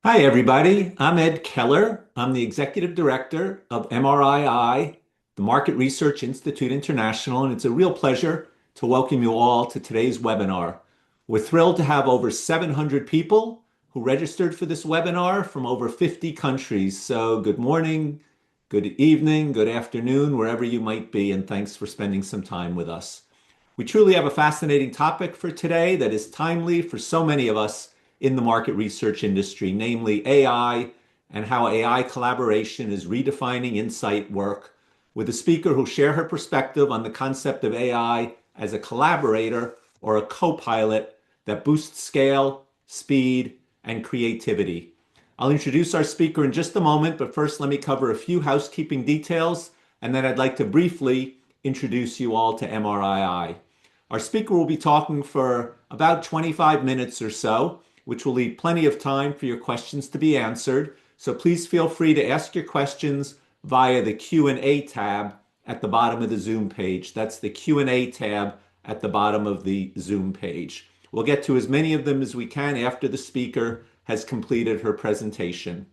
Hi, everybody. I'm Ed Keller. I'm the Executive Director of MRII, the Market Research Institute International, and it's a real pleasure to welcome you all to today's webinar. We're thrilled to have over 700 people who registered for this webinar from over 50 countries. So good morning, good evening, good afternoon, wherever you might be, and thanks for spending some time with us. We truly have a fascinating topic for today that is timely for so many of us in the market research industry, namely AI and how AI collaboration is redefining insight work, with a speaker who'll share her perspective on the concept of AI as a collaborator or a co-pilot that boosts scale, speed, and creativity. I'll introduce our speaker in just a moment, but first let me cover a few housekeeping details, and then I'd like to briefly introduce you all to MRII. Our speaker will be talking for about 25 minutes or so, which will leave plenty of time for your questions to be answered. So please feel free to ask your questions via the Q&A tab at the bottom of the Zoom page. That's the Q&A tab at the bottom of the Zoom page. We'll get to as many of them as we can after the speaker has completed her presentation.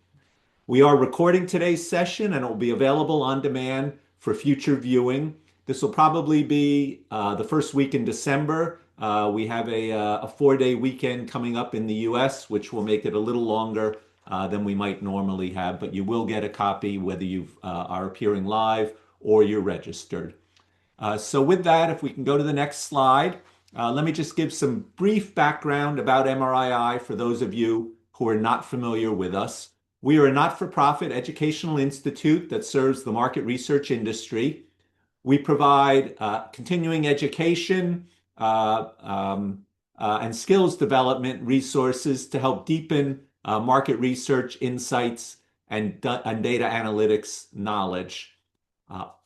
We are recording today's session and it will be available on demand for future viewing. This will probably be the first week in December. We have a 4-day weekend coming up in the US, which will make it a little longer than we might normally have, but you will get a copy whether you are appearing live or you're registered. So with that, if we can go to the next slide, let me just give some brief background about MRII for those of you who are not familiar with us. We are a not-for-profit educational institute that serves the market research industry. We provide continuing education and skills development resources to help deepen market research insights and data analytics knowledge.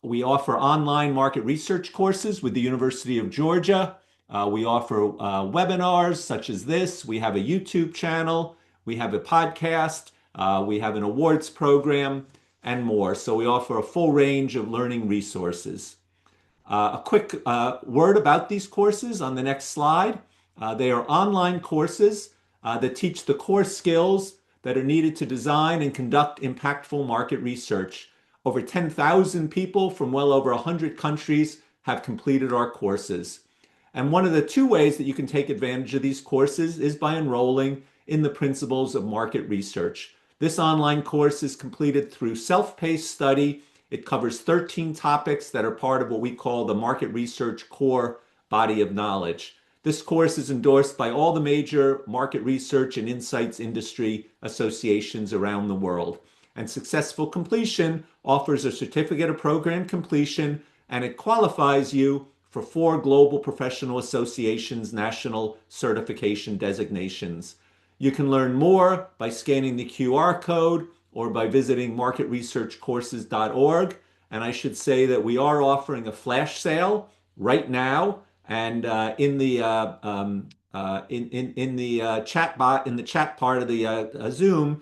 We offer online market research courses with the University of Georgia. We offer webinars such as this. We have a YouTube channel. We have a podcast. We have an awards program and more. So we offer a full range of learning resources. A quick word about these courses on the next slide. They are online courses that teach the core skills that are needed to design and conduct impactful market research. Over 10,000 people from well over 100 countries have completed our courses. And one of the two ways that you can take advantage of these courses is by enrolling in the Principles of Market Research. This online course is completed through self-paced study. It covers 13 topics that are part of what we call the Market Research Core Body of Knowledge. This course is endorsed by all the major market research and insights industry associations around the world. And successful completion offers a certificate of program completion, and it qualifies you for 4 Global Professional Associations national certification designations. You can learn more by scanning the QR code or by visiting marketresearchcourses.org. And I should say that we are offering a flash sale right now. And in the chat bot, in the chat part of the Zoom,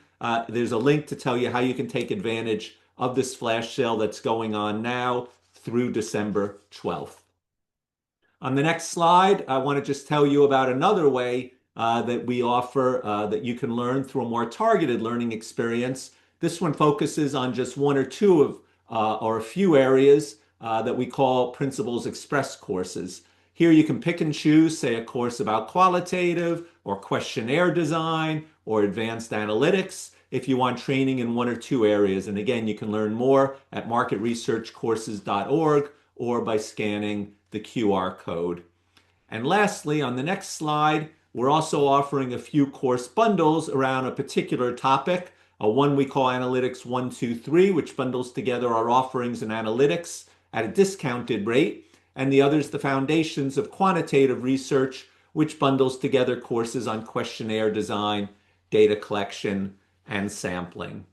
there's a link to tell you how you can take advantage of this flash sale that's going on now through December 12th. On the next slide, I want to just tell you about another way that we offer that you can learn through a more targeted learning experience. This one focuses on just one or two of or a few areas that we call Principles Express courses. Here you can pick and choose, say, a course about qualitative or questionnaire design or advanced analytics if you want training in one or two areas. And again, you can learn more at marketresearchcourses.org or by scanning the QR code. And lastly, on the next slide, we're also offering a few course bundles around a particular topic. One we call Analytics 123, which bundles together our offerings in analytics at a discounted rate. And the other is the Foundations of Quantitative Research, which bundles together courses on questionnaire design, data collection, and sampling.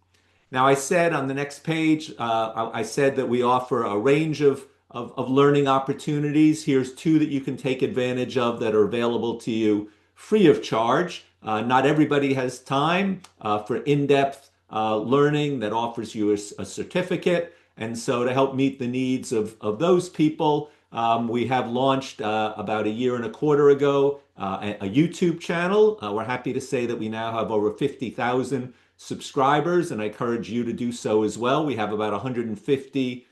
Now, I said on the next page, I said that we offer a range of learning opportunities. Here's 2 that you can take advantage of that are available to you free of charge. Not everybody has time for in-depth learning that offers you a certificate. And so to help meet the needs of those people, we have launched about a year and a quarter ago a YouTube channel. We're happy to say that we now have over 50,000 subscribers, and I encourage you to do so as well. We have about 150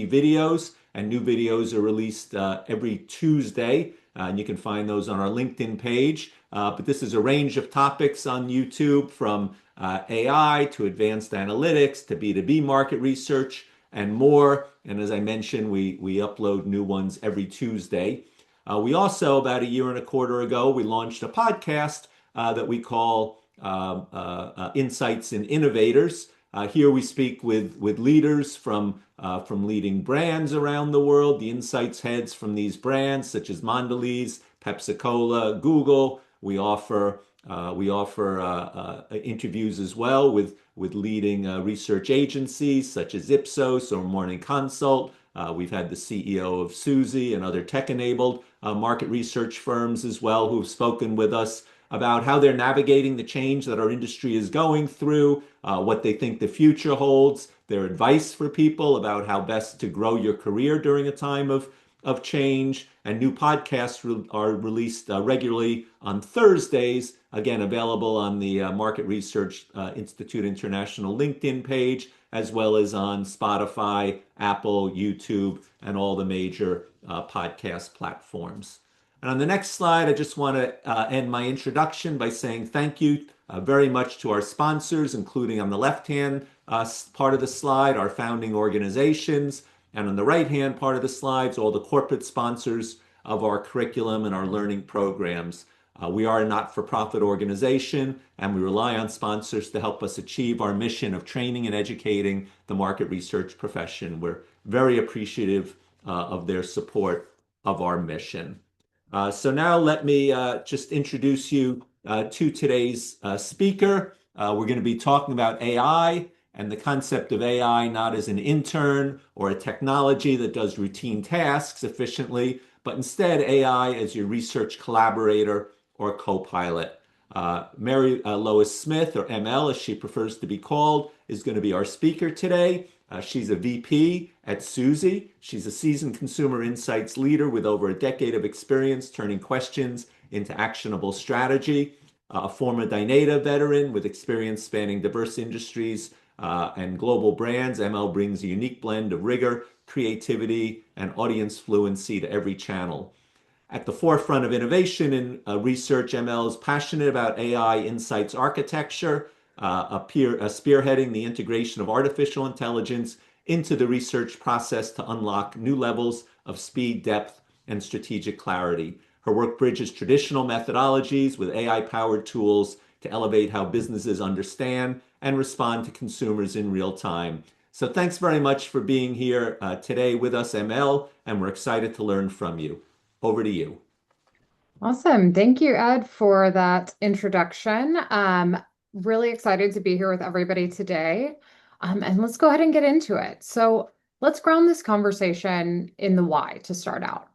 videos, and new videos are released every Tuesday. And you can find those on our LinkedIn page. But this is a range of topics on YouTube, from AI to advanced analytics to B2B market research and more. And as I mentioned, we upload new ones every Tuesday. We also, about a year and a quarter ago, we launched a podcast that we call Insights and Innovators. Here we speak with leaders from leading brands around the world, the insights heads from these brands such as Mondelez, Pepsi-Cola, Google. We offer interviews as well with leading research agencies such as Ipsos or Morning Consult. We've had the CEO of Suzy and other tech-enabled market research firms as well who've spoken with us about how they're navigating the change that our industry is going through, what they think the future holds, their advice for people about how best to grow your career during a time of change. And new podcasts are released regularly on Thursdays, again, available on the Market Research Institute International LinkedIn page, as well as on Spotify, Apple, YouTube, and all the major podcast platforms. And on the next slide, I just want to end my introduction by saying thank you very much to our sponsors, including on the left-hand part of the slide, our founding organizations, and on the right-hand part of the slides, all the corporate sponsors of our curriculum and our learning programs. We are a not-for-profit organization, and we rely on sponsors to help us achieve our mission of training and educating the market research profession. We're very appreciative of their support of our mission. So now let me just introduce you to today's speaker. We're going to be talking about AI and the concept of AI not as an intern or a technology that does routine tasks efficiently, but instead AI as your research collaborator or co-pilot. Mary Lois Smith, or ML as she prefers to be called, is going to be our speaker today. She's a VP at Suzy. She's a seasoned consumer insights leader with over a decade of experience turning questions into actionable strategy. A former Dynata veteran with experience spanning diverse industries and global brands, ML brings a unique blend of rigor, creativity, and audience fluency to every channel. At the forefront of innovation in research, ML is passionate about AI insights architecture, spearheading the integration of artificial intelligence into the research process to unlock new levels of speed, depth, and strategic clarity. Her work bridges traditional methodologies with AI-powered tools to elevate how businesses understand and respond to consumers in real time. So thanks very much for being here today with us, ML, and we're excited to learn from you. Over to you. Awesome. Thank you, Ed, for that introduction. Really excited to be here with everybody today. And let's go ahead and get into it. So let's ground this conversation in the why to start out.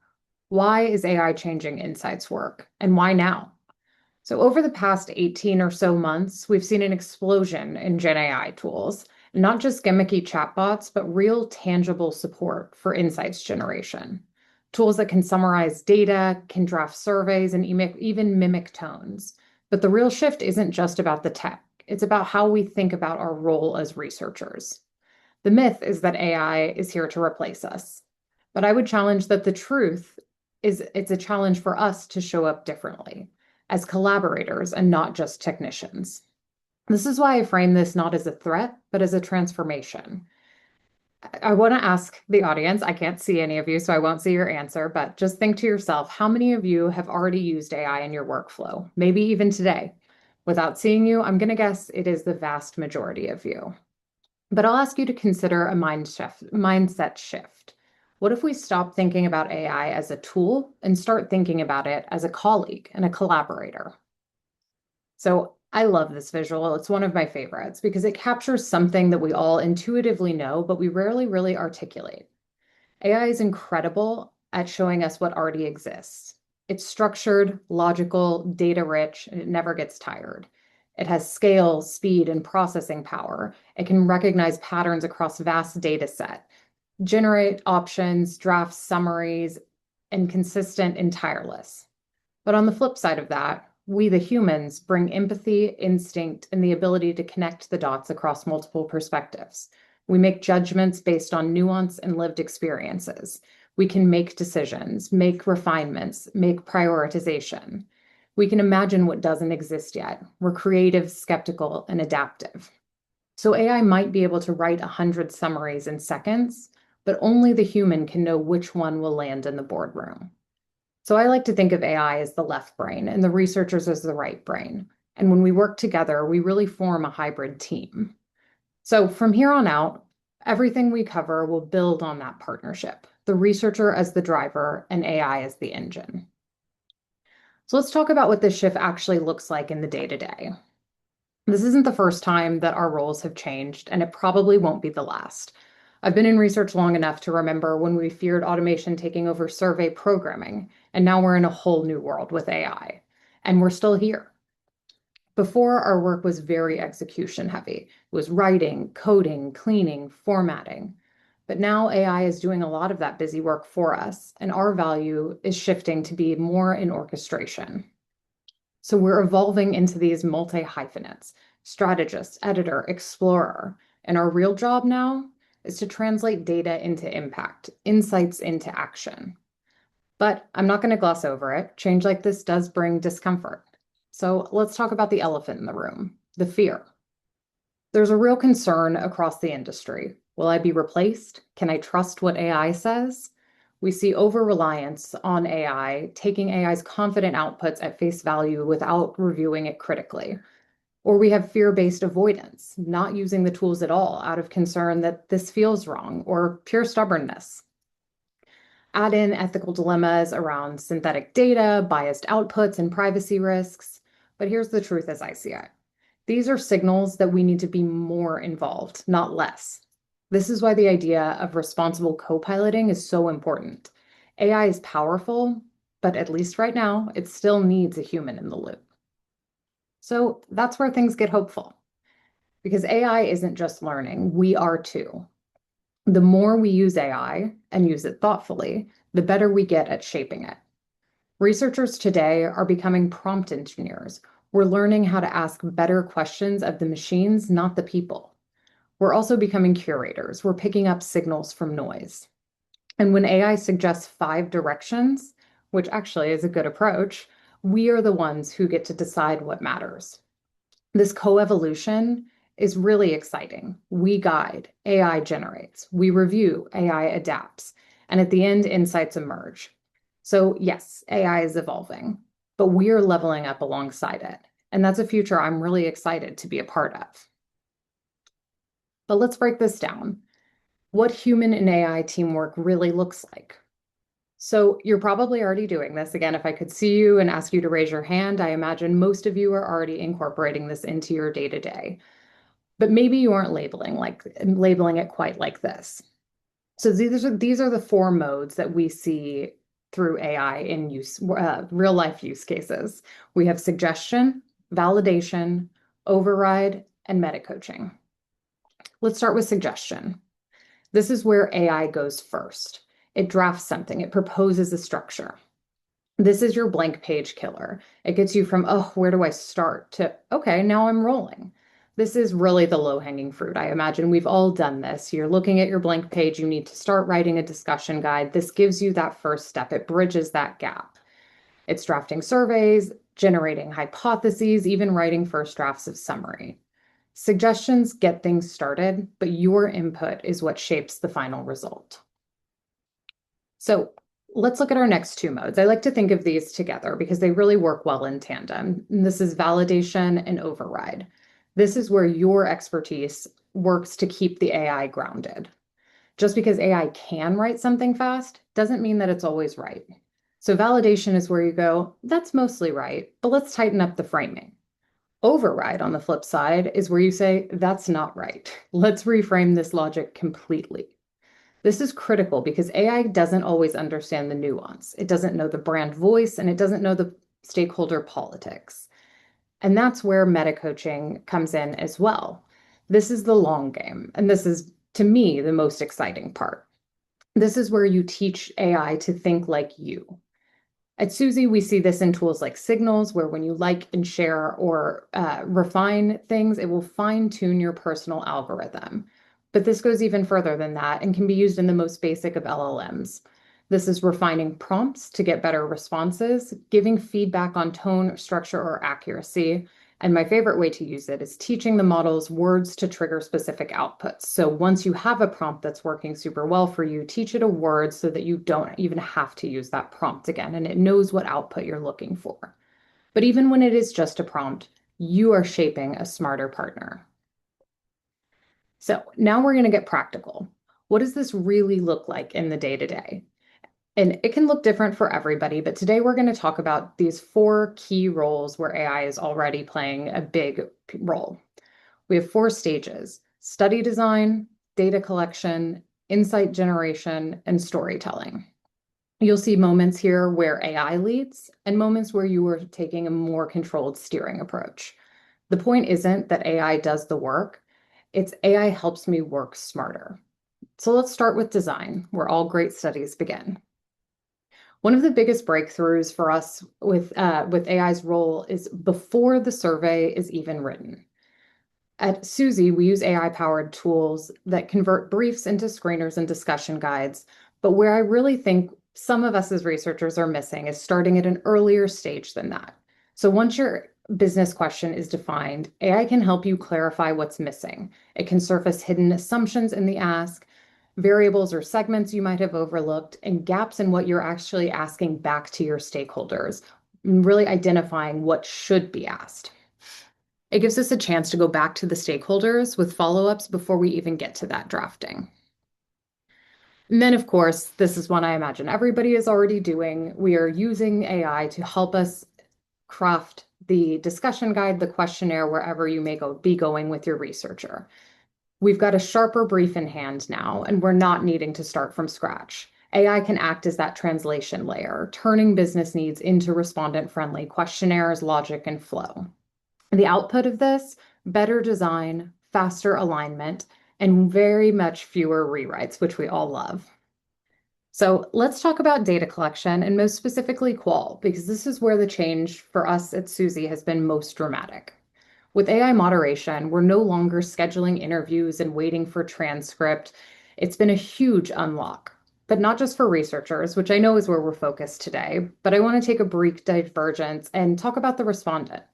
Why is AI changing insights work, and why now? So over the past 18 or so months, we've seen an explosion in Gen AI tools, not just gimmicky chatbots, but real tangible support for insights generation. Tools that can summarize data, can draft surveys, and even mimic tones. But the real shift isn't just about the tech. It's about how we think about our role as researchers. The myth is that AI is here to replace us. But I would challenge that the truth is it's a challenge for us to show up differently, as collaborators and not just technicians. This is why I frame this not as a threat, but as a transformation. I want to ask the audience, I can't see any of you, so I won't see your answer, but just think to yourself, how many of you have already used AI in your workflow? Maybe even today. Without seeing you, I'm going to guess it is the vast majority of you. But I'll ask you to consider a mindset shift. What if we stop thinking about AI as a tool and start thinking about it as a colleague and a collaborator? So I love this visual. It's one of my favorites because it captures something that we all intuitively know, but we rarely really articulate. AI is incredible at showing us what already exists. It's structured, logical, data-rich, and it never gets tired. It has scale, speed, and processing power. It can recognize patterns across vast data set, generate options, draft summaries, and consistent and tireless. But on the flip side of that, we, the humans, bring empathy, instinct, and the ability to connect the dots across multiple perspectives. We make judgments based on nuance and lived experiences. We can make decisions, make refinements, make prioritization. We can imagine what doesn't exist yet. We're creative, skeptical, and adaptive. So AI might be able to write 100 summaries in seconds, but only the human can know which one will land in the boardroom. So I like to think of AI as the left brain and the researchers as the right brain. And when we work together, we really form a hybrid team. So from here on out, everything we cover will build on that partnership, the researcher as the driver and AI as the engine. So let's talk about what this shift actually looks like in the day-to-day. This isn't the first time that our roles have changed, and it probably won't be the last. I've been in research long enough to remember when we feared automation taking over survey programming, and now we're in a whole new world with AI, and we're still here. Before, our work was very execution heavy. It was writing, coding, cleaning, formatting. But now AI is doing a lot of that busy work for us, and our value is shifting to be more in orchestration. So we're evolving into these multi-hyphenates, strategist, editor, explorer. And our real job now is to translate data into impact, insights into action. But I'm not going to gloss over it. Change like this does bring discomfort. So let's talk about the elephant in the room, the fear. There's a real concern across the industry. Will I be replaced? Can I trust what AI says? We see over-reliance on AI, taking AI's confident outputs at face value without reviewing it critically. Or we have fear-based avoidance, not using the tools at all out of concern that this feels wrong or pure stubbornness. Add in ethical dilemmas around synthetic data, biased outputs, and privacy risks. But here's the truth as I see it. These are signals that we need to be more involved, not less. This is why the idea of responsible co-piloting is so important. AI is powerful, but at least right now, it still needs a human in the loop. So that's where things get hopeful. Because AI isn't just learning, we are too. The more we use AI and use it thoughtfully, the better we get at shaping it. Researchers today are becoming prompt engineers. We're learning how to ask better questions of the machines, not the people. We're also becoming curators. We're picking up signals from noise. And when AI suggests 5 directions, which actually is a good approach, we are the ones who get to decide what matters. This coevolution is really exciting. We guide, AI generates. We review, AI adapts. And at the end, insights emerge. So yes, AI is evolving, but we are leveling up alongside it. And that's a future I'm really excited to be a part of. But let's break this down. What human and AI teamwork really looks like. So you're probably already doing this. Again, if I could see you and ask you to raise your hand, I imagine most of you are already incorporating this into your day-to-day. But maybe you aren't labeling it quite like this. So these are the 4 modes that we see through AI in real life use cases. We have suggestion, validation, override, and meta coaching. Let's start with suggestion. This is where AI goes first. It drafts something, it proposes a structure. This is your blank page killer. It gets you from, oh, where do I start to, okay, now I'm rolling. This is really the low-hanging fruit. I imagine we've all done this. You're looking at your blank page, you need to start writing a discussion guide. This gives you that first step. It bridges that gap. It's drafting surveys, generating hypotheses, even writing first drafts of summary. Suggestions get things started, but your input is what shapes the final result. So let's look at our next 2 modes. I like to think of these together because they really work well in tandem. And this is validation and override. This is where your expertise works to keep the AI grounded. Just because AI can write something fast doesn't mean that it's always right. So validation is where you go, that's mostly right, but let's tighten up the framing. Override, on the flip side, is where you say, that's not right. Let's reframe this logic completely. This is critical because AI doesn't always understand the nuance. It doesn't know the brand voice, and it doesn't know the stakeholder politics. And that's where meta coaching comes in as well. This is the long game, and this is, to me, the most exciting part. This is where you teach AI to think like you. At Suzy, we see this in tools like Signals, where when you like and share or refine things, it will fine tune your personal algorithm. But this goes even further than that and can be used in the most basic of LLMs. This is refining prompts to get better responses, giving feedback on tone, structure, or accuracy. And my favorite way to use it is teaching the models words to trigger specific outputs. So once you have a prompt that's working super well for you, teach it a word so that you don't even have to use that prompt again and it knows what output you're looking for. But even when it is just a prompt, you are shaping a smarter partner. So now we're going to get practical. What does this really look like in the day to day? And it can look different for everybody, but today we're going to talk about these four key roles where AI is already playing a big role. We have four stages: study design, data collection, insight generation, and storytelling. You'll see moments here where AI leads and moments where you are taking a more controlled steering approach. The point isn't that AI does the work, it's AI helps me work smarter. So let's start with design, where all great studies begin. One of the biggest breakthroughs for us with AI's role is before the survey is even written. At Suzy, we use AI-powered tools that convert briefs into screeners and discussion guides. But where I really think some of us as researchers are missing is starting at an earlier stage than that. So once your business question is defined, AI can help you clarify what's missing. It can surface hidden assumptions in the ask, variables or segments you might have overlooked, and gaps in what you're actually asking back to your stakeholders, really identifying what should be asked. It gives us a chance to go back to the stakeholders with follow-ups before we even get to that drafting. And then, of course, this is one I imagine everybody is already doing. We are using AI to help us craft the discussion guide, the questionnaire, wherever you may be going with your researcher. We've got a sharper brief in hand now, and we're not needing to start from scratch. AI can act as that translation layer, turning business needs into respondent-friendly questionnaires, logic, and flow. The output of this, better design, faster alignment, and very much fewer rewrites, which we all love. So let's talk about data collection and most specifically qual, because this is where the change for us at Suzy has been most dramatic. With AI moderation, we're no longer scheduling interviews and waiting for transcript. It's been a huge unlock, but not just for researchers, which I know is where we're focused today, but I want to take a brief divergence and talk about the respondent.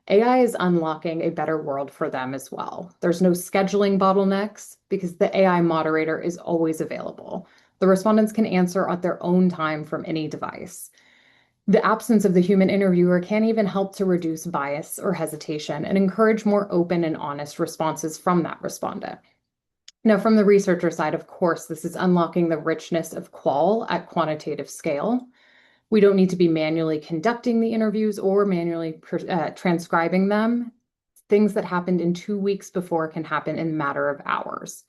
AI is unlocking a better world for them as well. There's no scheduling bottlenecks because the AI moderator is always available. The respondents can answer at their own time from any device. The absence of the human interviewer can even help to reduce bias or hesitation and encourage more open and honest responses from that respondent. Now, from the researcher side, of course, this is unlocking the richness of qual at quantitative scale. We don't need to be manually conducting the interviews or manually transcribing them. Things that happened in 2 weeks before can happen in a matter of hours.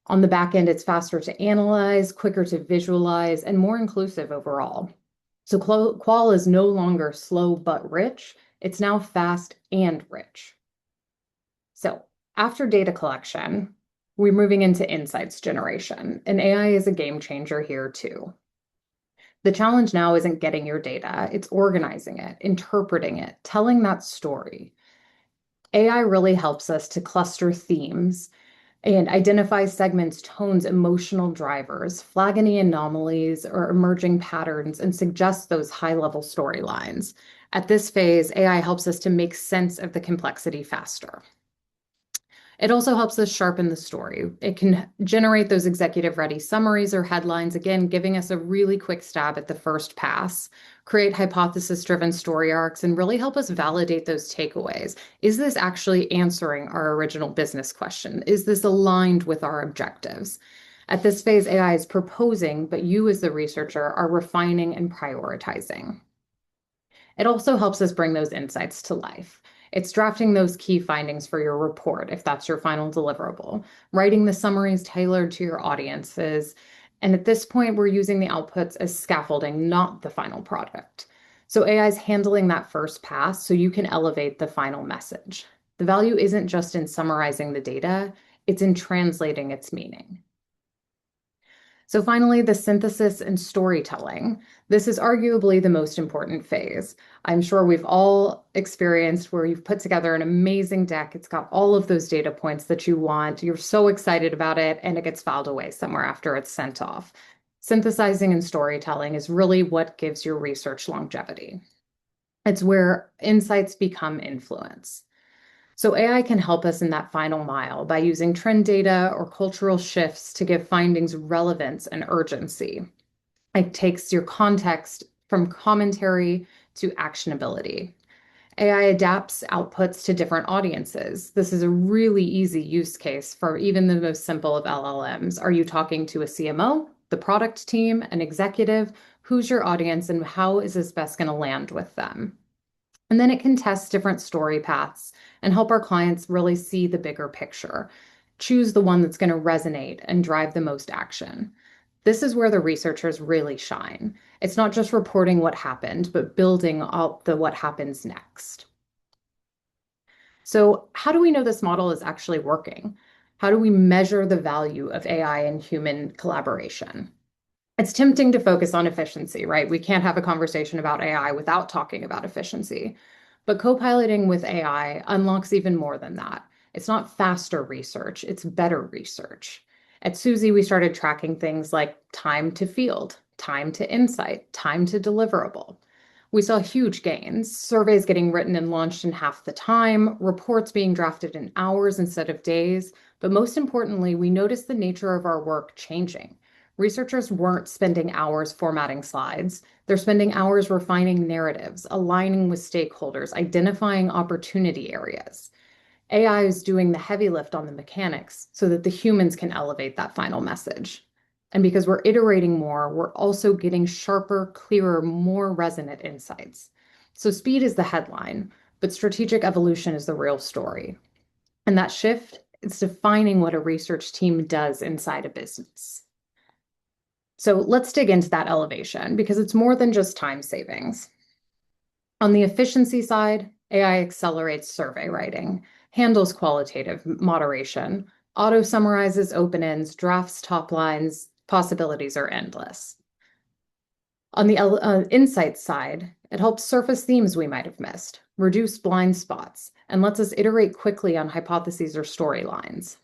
On the back end, it's faster to analyze, quicker to visualize, and more inclusive overall. So qual is no longer slow but rich. It's now fast and rich. So after data collection, we're moving into insights generation, and AI is a game changer here too. The challenge now isn't getting your data, it's organizing it, interpreting it, telling that story. AI really helps us to cluster themes and identify segments, tones, emotional drivers, flag any anomalies or emerging patterns, and suggest those high-level storylines. At this phase, AI helps us to make sense of the complexity faster. It also helps us sharpen the story. It can generate those executive-ready summaries or headlines, again, giving us a really quick stab at the first pass, create hypothesis-driven story arcs, and really help us validate those takeaways. Is this actually answering our original business question? Is this aligned with our objectives? At this phase, AI is proposing, but you as the researcher are refining and prioritizing. It also helps us bring those insights to life. It's drafting those key findings for your report, if that's your final deliverable, writing the summaries tailored to your audiences. And at this point, we're using the outputs as scaffolding, not the final product. So AI is handling that first pass so you can elevate the final message. The value isn't just in summarizing the data, it's in translating its meaning. So finally, the synthesis and storytelling. This is arguably the most important phase. I'm sure we've all experienced where you've put together an amazing deck. It's got all of those data points that you want. You're so excited about it, and it gets filed away somewhere after it's sent off. Synthesizing and storytelling is really what gives your research longevity. It's where insights become influence. So AI can help us in that final mile by using trend data or cultural shifts to give findings relevance and urgency. It takes your context from commentary to actionability. AI adapts outputs to different audiences. This is a really easy use case for even the most simple of LLMs. Are you talking to a CMO, the product team, an executive? Who's your audience and how is this best going to land with them? And then it can test different story paths and help our clients really see the bigger picture. Choose the one that's going to resonate and drive the most action. This is where the researchers really shine. It's not just reporting what happened, but building up the what happens next. So, how do we know this model is actually working? How do we measure the value of AI and human collaboration? It's tempting to focus on efficiency, right? We can't have a conversation about AI without talking about efficiency. But co-piloting with AI unlocks even more than that. It's not faster research, it's better research. At Suzy, we started tracking things like time to field, time to insight, time to deliverable. We saw huge gains, surveys getting written and launched in half the time, reports being drafted in hours instead of days. But most importantly, we noticed the nature of our work changing. Researchers weren't spending hours formatting slides. They're spending hours refining narratives, aligning with stakeholders, identifying opportunity areas. AI is doing the heavy lift on the mechanics so that the humans can elevate that final message. And because we're iterating more, we're also getting sharper, clearer, more resonant insights. So speed is the headline, but strategic evolution is the real story. And that shift is defining what a research team does inside a business. So let's dig into that elevation because it's more than just time savings. On the efficiency side, AI accelerates survey writing, handles qualitative moderation, auto summarizes open ends, drafts top lines, possibilities are endless. On the insights side, it helps surface themes we might have missed, reduce blind spots, and lets us iterate quickly on hypotheses or storylines.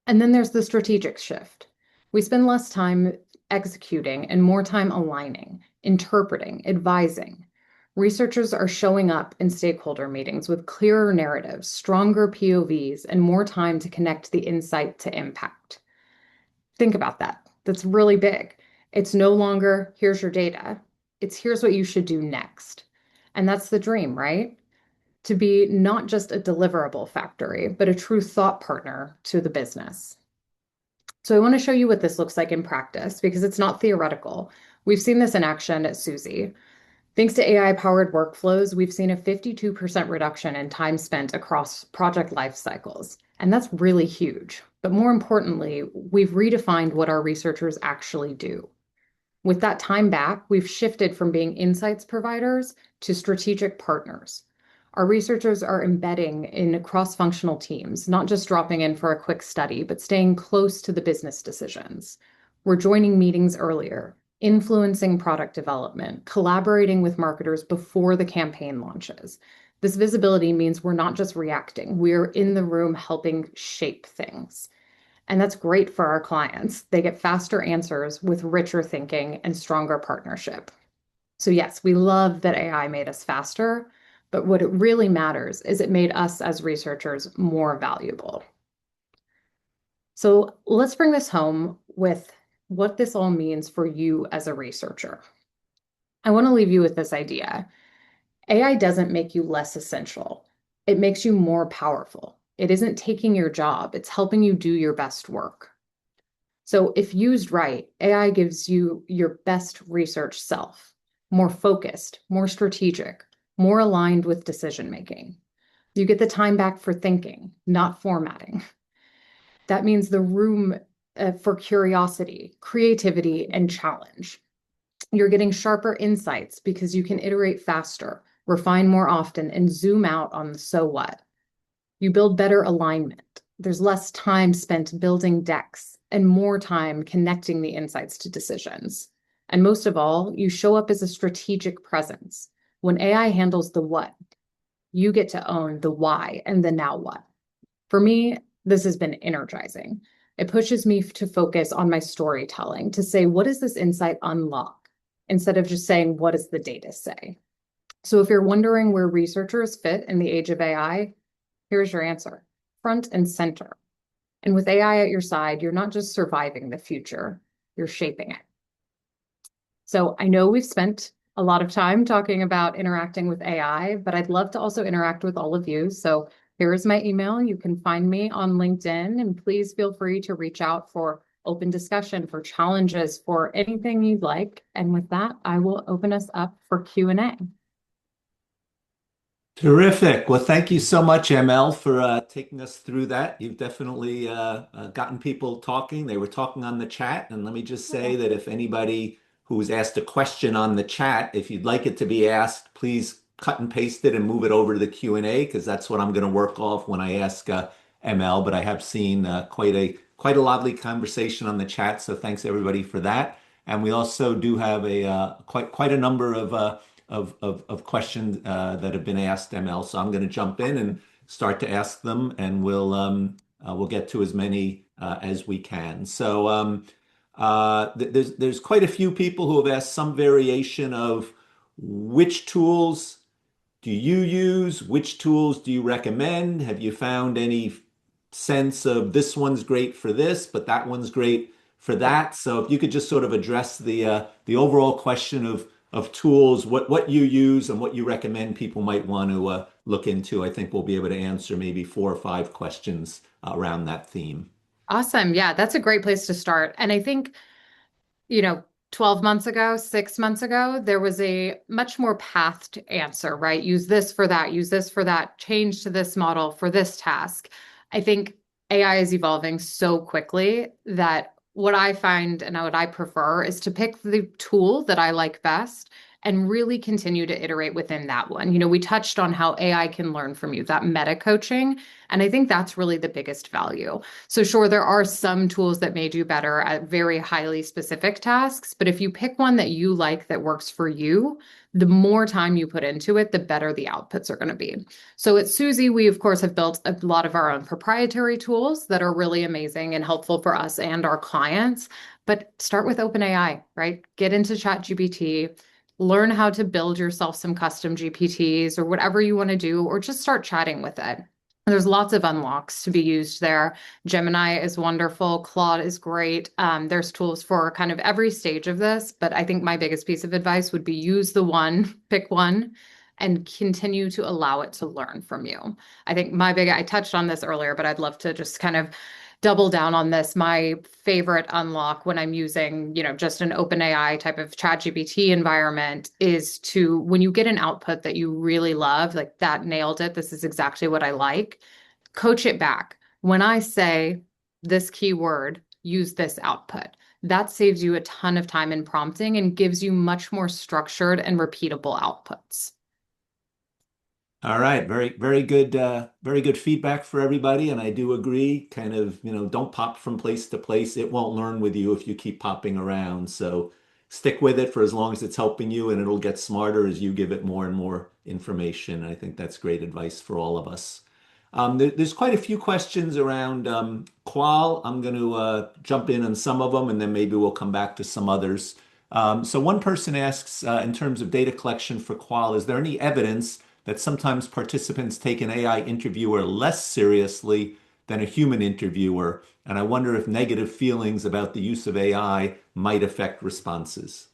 And then there's the strategic shift. We spend less time executing and more time aligning, interpreting, advising. Researchers are showing up in stakeholder meetings with clearer narratives, stronger POVs, and more time to connect the insight to impact. Think about that. That's really big. It's no longer, here's your data. It's here's what you should do next. And that's the dream, right? To be not just a deliverable factory, but a true thought partner to the business. So I want to show you what this looks like in practice because it's not theoretical. We've seen this in action at Suzy. Thanks to AI-powered workflows, we've seen a 52% reduction in time spent across project life cycles. And that's really huge. But more importantly, we've redefined what our researchers actually do. With that time back, we've shifted from being insights providers to strategic partners. Our researchers are embedding in cross-functional teams, not just dropping in for a quick study, but staying close to the business decisions. We're joining meetings earlier, influencing product development, collaborating with marketers before the campaign launches. This visibility means we're not just reacting, we're in the room helping shape things. And that's great for our clients. They get faster answers with richer thinking and stronger partnership. So yes, we love that AI made us faster, but what it really matters is it made us as researchers more valuable. So let's bring this home with what this all means for you as a researcher. I want to leave you with this idea. AI doesn't make you less essential. It makes you more powerful. It isn't taking your job, it's helping you do your best work. So if used right, AI gives you your best research self, more focused, more strategic, more aligned with decision making. You get the time back for thinking, not formatting. That means the room for curiosity, creativity, and challenge. You're getting sharper insights because you can iterate faster, refine more often, and zoom out on the so what. You build better alignment. There's less time spent building decks, and more time connecting the insights to decisions. And most of all, you show up as a strategic presence. When AI handles the what, you get to own the why and the now what. For me, this has been energizing. It pushes me to focus on my storytelling, to say, what does this insight unlock? Instead of just saying, what does the data say? So if you're wondering where researchers fit in the age of AI, here's your answer: front and center. And with AI at your side, you're not just surviving the future, you're shaping it. So I know we've spent a lot of time talking about interacting with AI, but I'd love to also interact with all of you. So here is my email. You can find me on LinkedIn, and please feel free to reach out for open discussion, for challenges, for anything you'd like. And with that, I will open us up for Q&A. Terrific. Well, thank you so much, ML, for taking us through that. You've definitely gotten people talking. They were talking on the chat. And let me just say that if anybody who's asked a question on the chat, if you'd like it to be asked, please cut and paste it and move it over to the Q&A because that's what I'm going to work off when I ask ML. But I have seen quite a lively conversation on the chat. So thanks everybody for that. And we also do have a quite a number of questions that have been asked, ML. So I'm going to jump in and start to ask them, and we'll get to as many as we can. So there's quite a few people who have asked some variation of which tools do you use? Which tools do you recommend? Have you found any sense of this one's great for this, but that one's great for that? So if you could just sort of address the overall question of tools, what you use and what you recommend people might want to look into, I think we'll be able to answer maybe 4 or 5 questions around that theme. Awesome. Yeah, that's a great place to start. And I think, you know, 12 months ago, 6 months ago, there was a much more pathed answer, right? Use this for that, use this for that, change to this model for this task. I think AI is evolving so quickly that what I find and what I prefer is to pick the tool that I like best and really continue to iterate within that one. You know, we touched on how AI can learn from you, that meta coaching. And I think that's really the biggest value. So sure, there are some tools that may do better at very highly specific tasks, but if you pick one that you like that works for you, the more time you put into it, the better the outputs are going to be. So at Suzy, we of course have built a lot of our own proprietary tools that are really amazing and helpful for us and our clients. But start with OpenAI, right? Get into ChatGPT, learn how to build yourself some custom GPTs or whatever you want to do, or just start chatting with it. There's lots of unlocks to be used there. Gemini is wonderful. Claude is great. There's tools for kind of every stage of this, but I think my biggest piece of advice would be use the one, pick one, and continue to allow it to learn from you. I touched on this earlier, but I'd love to just kind of double down on this. My favorite unlock when I'm using, you know, just an OpenAI type of ChatGPT environment is to, when you get an output that you really love, like that nailed it, this is exactly what I like, coach it back. When I say this keyword, use this output. That saves you a ton of time in prompting and gives you much more structured and repeatable outputs. All right, very good feedback for everybody, and I do agree. Kind of, don't pop from place to place. It won't learn with you if you keep popping around. So stick with it for as long as it's helping you, and it'll get smarter as you give it more and more information. I think that's great advice for all of us. There's quite a few questions around qual. I'm going to jump in on some of them, and then maybe we'll come back to some others. So one person asks, in terms of data collection for qual, is there any evidence that sometimes participants take an AI interviewer less seriously than a human interviewer? And I wonder if negative feelings about the use of AI might affect responses.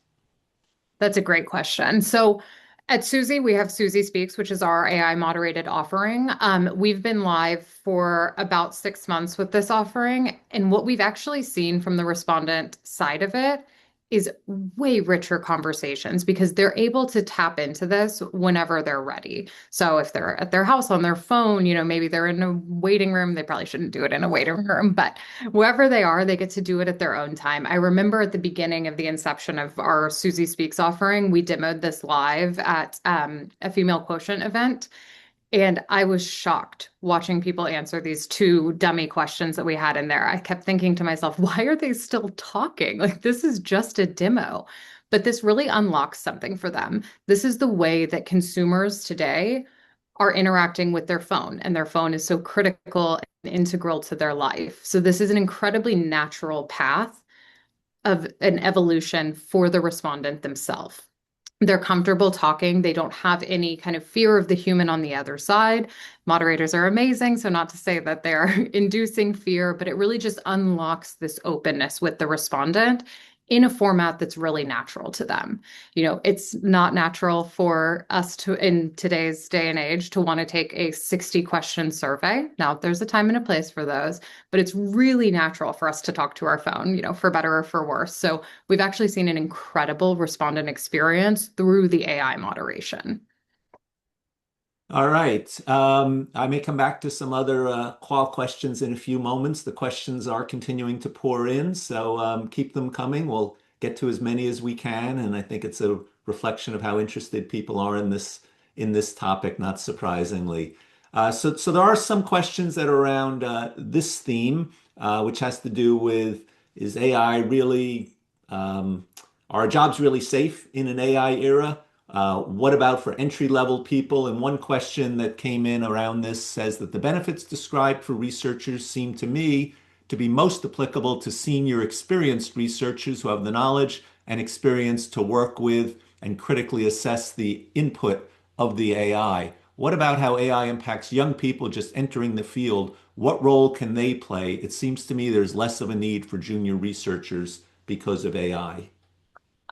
That's a great question. So at Suzy, we have Suzy Speaks, which is our AI moderated offering. We've been live for about 6 months with this offering. And what we've actually seen from the respondent side of it is way richer conversations because they're able to tap into this whenever they're ready. So if they're at their house on their phone, you know, maybe they're in a waiting room, they probably shouldn't do it in a waiting room, but wherever they are, they get to do it at their own time. I remember at the beginning of the inception of our Suzy Speaks offering, we demoed this live at a female quotient event. And I was shocked watching people answer these two dummy questions that we had in there. I kept thinking to myself, why are they still talking? Like, this is just a demo. But this really unlocks something for them. This is the way that consumers today are interacting with their phone, and their phone is so critical and integral to their life. So, this is an incredibly natural path of an evolution for the respondent themselves. They're comfortable talking. They don't have any kind of fear of the human on the other side. Moderators are amazing. So, not to say that they're inducing fear, but it really just unlocks this openness with the respondent in a format that's really natural to them. It's not natural for us to, in today's day and age, to want to take a 60-question survey. Now, there's a time and a place for those, but it's really natural for us to talk to our phone, for better or for worse. So, we've actually seen an incredible respondent experience through the AI moderation. All right. I may come back to some other qual questions in a few moments. The questions are continuing to pour in, so keep them coming. We'll get to as many as we can, and I think it's a reflection of how interested people are in this topic, not surprisingly. So there are some questions that are around this theme, which has to do with, is AI really are jobs really safe in an AI era? What about for entry-level people? And one question that came in around this says that the benefits described for researchers seem to me to be most applicable to senior experienced researchers who have the knowledge and experience to work with and critically assess the input of the AI. What about how AI impacts young people just entering the field? What role can they play? It seems to me there's less of a need for junior researchers because of AI.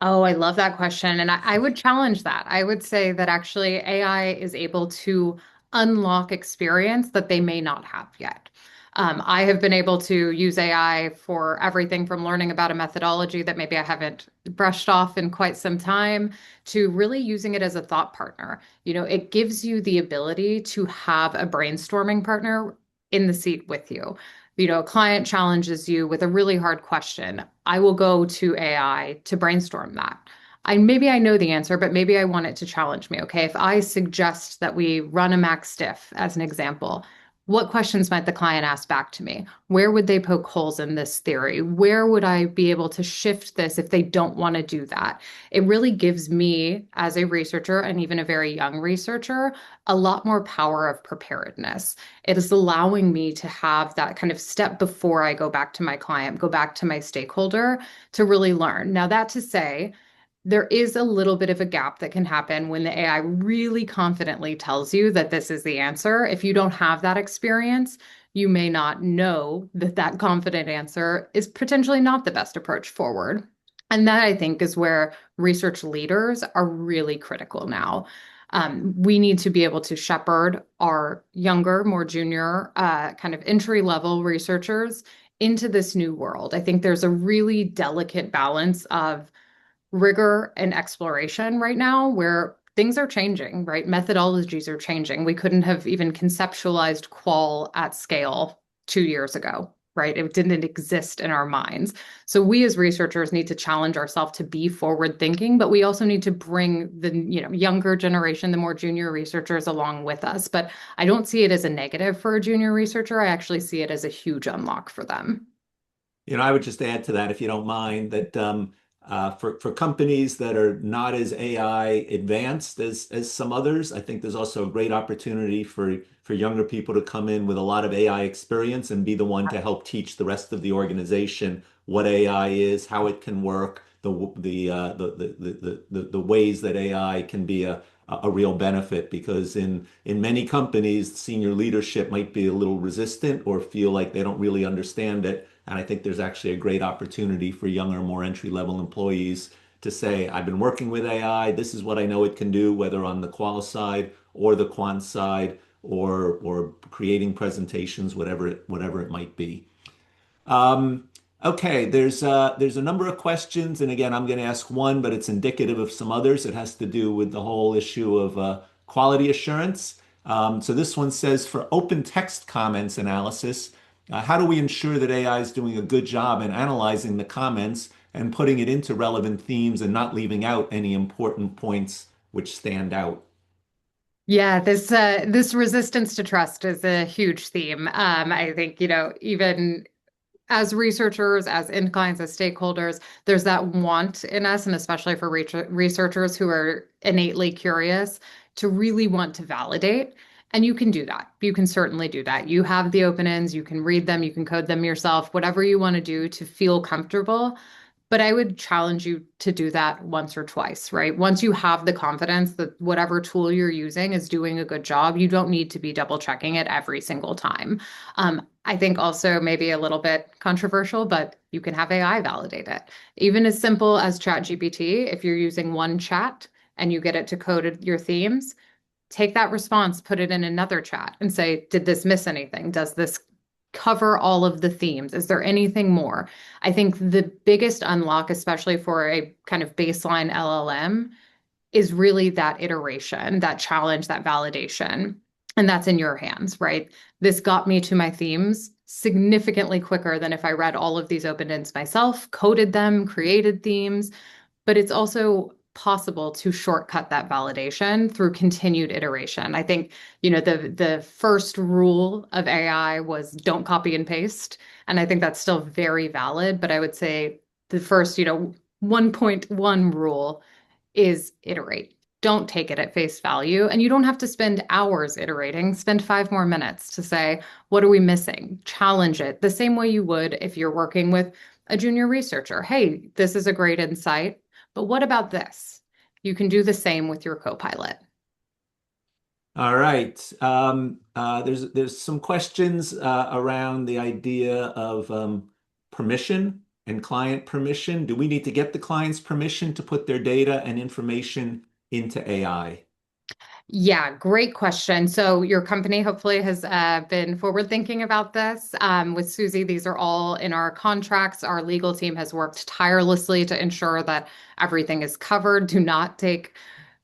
Oh, I love that question. And I would challenge that. I would say that actually AI is able to unlock experience that they may not have yet. I have been able to use AI for everything from learning about a methodology that maybe I haven't brushed off in quite some time to really using it as a thought partner. It gives you the ability to have a brainstorming partner in the seat with you. A client challenges you with a really hard question. I will go to AI to brainstorm that. Maybe I know the answer, but maybe I want it to challenge me. Okay, if I suggest that we run a max stiff as an example, what questions might the client ask back to me? Where would they poke holes in this theory? Where would I be able to shift this if they don't want to do that? It really gives me, as a researcher and even a very young researcher, a lot more power of preparedness. It is allowing me to have that kind of step before I go back to my client, go back to my stakeholder to really learn. Now, that to say, there is a little bit of a gap that can happen when the AI really confidently tells you that this is the answer. If you don't have that experience, you may not know that that confident answer is potentially not the best approach forward. And that I think is where research leaders are really critical now. We need to be able to shepherd our younger, more junior, kind of entry level researchers into this new world. I think there's a really delicate balance of rigor and exploration right now where things are changing, right? Methodologies are changing. We couldn't have even conceptualized qual at scale 2 years ago, right? It didn't exist in our minds. So we as researchers need to challenge ourselves to be forward thinking, but we also need to bring the younger generation, the more junior researchers along with us. But I don't see it as a negative for a junior researcher. I actually see it as a huge unlock for them. I would just add to that, if you don't mind, that for companies that are not as AI advanced as some others, I think there's also a great opportunity for younger people to come in with a lot of AI experience and be the one to help teach the rest of the organization what AI is, how it can work, the ways that AI can be a real benefit. Because in many companies, senior leadership might be a little resistant or feel like they don't really understand it. And I think there's actually a great opportunity for younger, more entry-level employees to say, I've been working with AI. This is what I know it can do, whether on the qual side or the quant side, or creating presentations, whatever it might be. Okay, there's a number of questions, and again, I'm going to ask one, but it's indicative of some others. It has to do with the whole issue of quality assurance. So this one says, for open text comments analysis, how do we ensure that AI is doing a good job in analyzing the comments and putting it into relevant themes and not leaving out any important points which stand out? Yeah, this resistance to trust is a huge theme. I think, even as researchers, as end clients, as stakeholders, there's that want in us, and especially for researchers who are innately curious, to really want to validate. And you can do that. You can certainly do that. You have the open ends, you can read them, you can code them yourself, whatever you want to do to feel comfortable. But I would challenge you to do that once or twice, right? Once you have the confidence that whatever tool you're using is doing a good job, you don't need to be double checking it every single time. I think also maybe a little bit controversial, but you can have AI validate it. Even as simple as ChatGPT, if you're using one chat and you get it to code your themes, take that response, put it in another chat and say, did this miss anything? Does this cover all of the themes? Is there anything more? I think the biggest unlock, especially for a kind of baseline LLM, is really that iteration, that challenge, that validation. And that's in your hands, right? This got me to my themes significantly quicker than if I read all of these open ends myself, coded them, created themes. But it's also possible to shortcut that validation through continued iteration. I think, the first rule of AI was don't copy and paste. And I think that's still very valid. But I would say the first, 1.1 rule is iterate. Don't take it at face value. And you don't have to spend hours iterating. Spend 5 more minutes to say, what are we missing? Challenge it the same way you would if you're working with a junior researcher. Hey, this is a great insight, but what about this? You can do the same with your co-pilot. All right. There's some questions around the idea of permission and client permission. Do we need to get the client's permission to put their data and information into AI? Yeah, great question. So your company hopefully has been forward thinking about this. With Suzy, these are all in our contracts. Our legal team has worked tirelessly to ensure that everything is covered. Do not take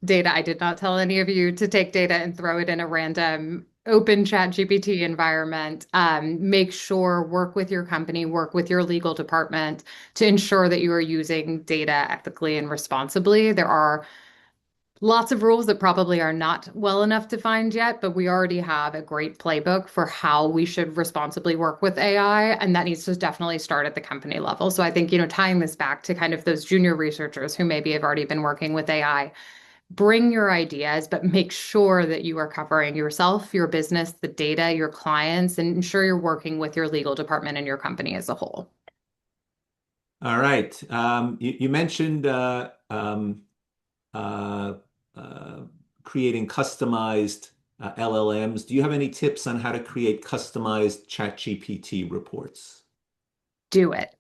data. I did not tell any of you to take data and throw it in a random open chat GPT environment. Make sure, work with your company, work with your legal department to ensure that you are using data ethically and responsibly. There are lots of rules that probably are not well enough defined yet, but we already have a great playbook for how we should responsibly work with AI, and that needs to definitely start at the company level. So I think, tying this back to kind of those junior researchers who maybe have already been working with AI, bring your ideas, but make sure that you are covering yourself, your business, the data, your clients, and ensure you're working with your legal department and your company as a whole. All right. You mentioned uh, uh, creating customized LLMs. Do you have any tips on how to create customized ChatGPT reports? Do it.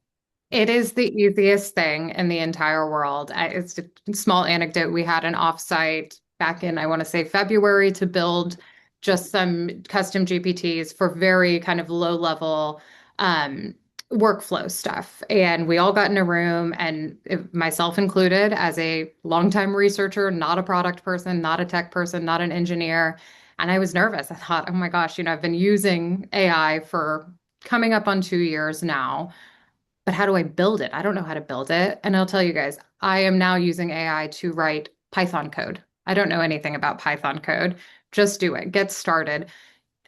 It is the easiest thing in the entire world. It's a small anecdote. We had an offsite back in, I want to say, February to build just some custom GPTs for very kind of low level um, workflow stuff. And we all got in a room, and myself included, as a longtime researcher, not a product person, not a tech person, not an engineer. And I was nervous. I thought, oh my gosh, I've been using AI for coming up on 2 years now, but how do I build it? I don't know how to build it. And I'll tell you guys, I am now using AI to write Python code. I don't know anything about Python code. Just do it. Get started.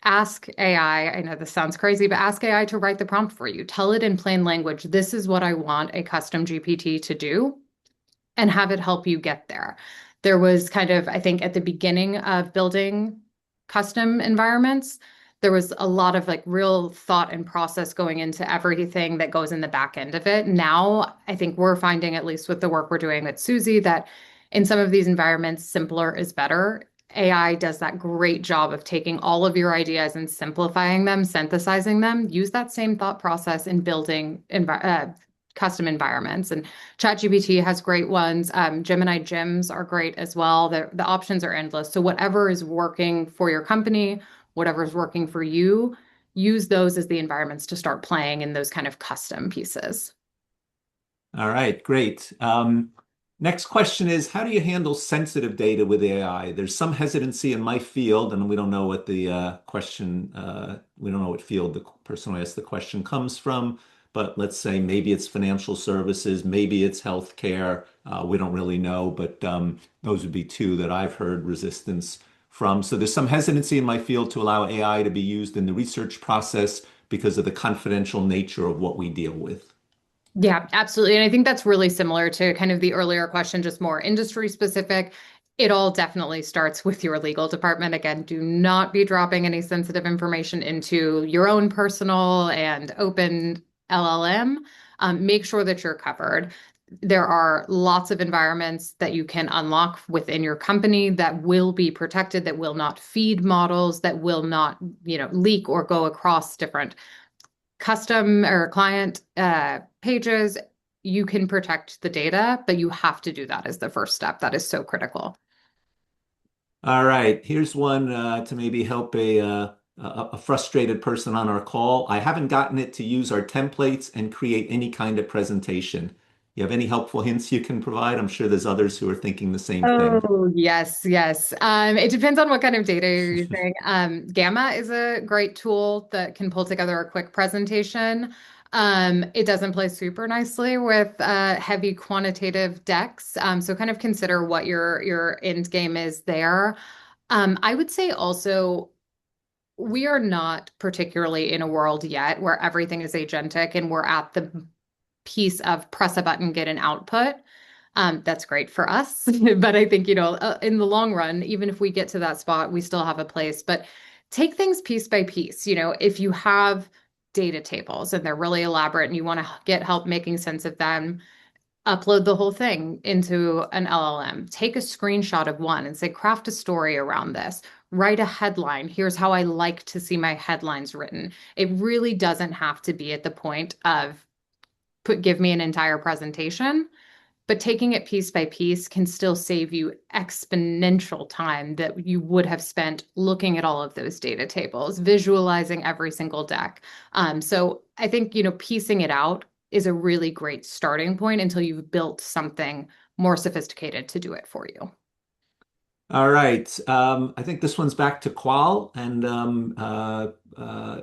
Ask AI. I know this sounds crazy, but ask AI to write the prompt for you. Tell it in plain language, this is what I want a custom GPT to do, and have it help you get there. There was kind of, I think, at the beginning of building custom environments, there was a lot of like real thought and process going into everything that goes in the back end of it. Now, I think we're finding, at least with the work we're doing with Suzy, that in some of these environments, simpler is better. AI does that great job of taking all of your ideas and simplifying them, synthesizing them. Use that same thought process in building custom environments. And ChatGPT has great ones. Gemini gems are great as well. The options are endless. So whatever is working for your company, whatever is working for you, use those as the environments to start playing in those kind of custom pieces. All right, great. Next question is, how do you handle sensitive data with AI? There's some hesitancy in my field, and we don't know what the we don't know what field the person who asked the question comes from, but let's say maybe it's financial services, maybe it's healthcare. We don't really know, but those would be two that I've heard resistance from. So there's some hesitancy in my field to allow AI to be used in the research process because of the confidential nature of what we deal with. Yeah, absolutely. And I think that's really similar to kind of the earlier question, just more industry specific. It all definitely starts with your legal department. Again, do not be dropping any sensitive information into your own personal and open LLM. Make sure that you're covered. There are lots of environments that you can unlock within your company that will be protected, that will not feed models, that will not, leak or go across different custom or client pages. You can protect the data, but you have to do that as the first step. That is so critical. All right, here's one to maybe help a frustrated person on our call. I haven't gotten it to use our templates and create any kind of presentation. You have any helpful hints you can provide? I'm sure there's others who are thinking the same thing. Oh, yes, yes. It depends on what kind of data you're using. Gamma is a great tool that can pull together a quick presentation. It doesn't play super nicely with heavy quantitative decks. So kind of consider what your end game is there. I would say also we are not particularly in a world yet where everything is agentic and we're at the piece of press a button, get an output. That's great for us. But I think, in the long run, even if we get to that spot, we still have a place. But take things piece by piece. If you have data tables and they're really elaborate and you want to get help making sense of them, upload the whole thing into an LLM. Take a screenshot of one and say, craft a story around this. Write a headline. Here's how I like to see my headlines written. It really doesn't have to be at the point of give me an entire presentation, but taking it piece by piece can still save you exponential time that you would have spent looking at all of those data tables, visualizing every single deck. So I think, piecing it out is a really great starting point until you've built something more sophisticated to do it for you. All right. I think this one's back to Qual, and